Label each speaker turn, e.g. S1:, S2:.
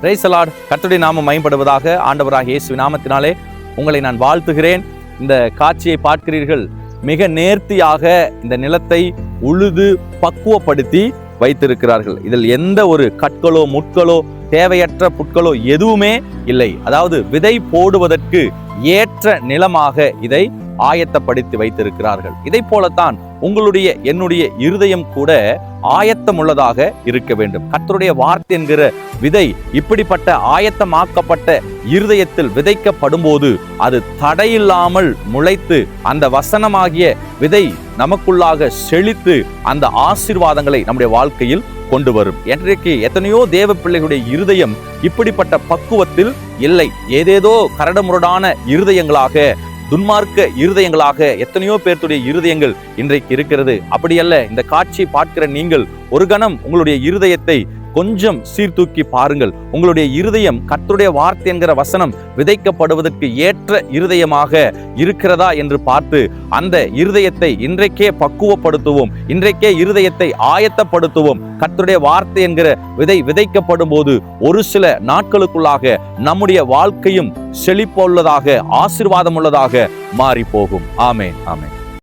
S1: Praise the Lord. கர்த்தருடைய நாமம் மகிமைப்படுவதாக. ஆண்டவராகிய இயேசுவின் நாமத்தினாலே உங்களை நான் வாழ்த்துகிறேன். இந்த காட்சியை பார்க்கிறீர்கள். மிக நேர்த்தியாக இந்த நிலத்தை உழுது பக்குவப்படுத்தி வைத்திருக்கிறார்கள். இதில் எந்த ஒரு கற்களோ முட்களோ தேவையற்ற புட்களோ எதுவுமே இல்லை. அதாவது விதை போடுவதற்கு ஏற்ற நிலமாக இதை ஆயத்தப்படுத்தி வைத்திருக்கிறார்கள். இதை போலத்தான் உங்களுடைய என்னுடைய இருதயம் கூட ஆயத்தம் உள்ளதாக இருக்க வேண்டும். கர்த்தருடைய வார்த்தை என்கிற விதை இப்படிப்பட்ட ஆயத்தமாக்கப்பட்ட இருதயத்தில் விதைக்கப்படும் போது அது தடையில்லாமல் முளைத்து அந்த வசனமாகிய விதை நமக்குள்ளாக செழித்து அந்த ஆசீர்வாதங்களை நம்முடைய வாழ்க்கையில் கொண்டு வரும். இன்றைக்கு எத்தனையோ தேவ பிள்ளைகளுடைய இருதயம் இப்படிப்பட்ட பக்குவத்தில் இல்லை. ஏதேதோ கரடுமுரடான இருதயங்களாக, துன்மார்க்க இருதயங்களாக எத்தனையோ பேர்த்துடைய இருதயங்கள் இன்றைக்கு இருக்கிறது. அப்படியல்ல. இந்த காட்சியை பார்க்கிற நீங்கள் ஒரு கணம் உங்களுடைய இருதயத்தை கொஞ்சம் சீர்தூக்கி பாருங்கள். உங்களுடைய இருதயம் கர்த்தருடைய வார்த்தை என்கிற வசனம் விதைக்கப்படுவதற்கு ஏற்ற இருதயமாக இருக்கிறதா என்று பார்த்து அந்த இருதயத்தை இன்றைக்கே பக்குவப்படுத்துவோம். இன்றைக்கே இருதயத்தை ஆயத்தப்படுத்துவோம். கர்த்தருடைய வார்த்தை என்கிற விதை விதைக்கப்படும் போது ஒரு சில நாட்களுக்குள்ளாக நம்முடைய வாழ்க்கையும் செழிப்புள்ளதாக, ஆசீர்வாதம் உள்ளதாக மாறி போகும். ஆமென், ஆமென்.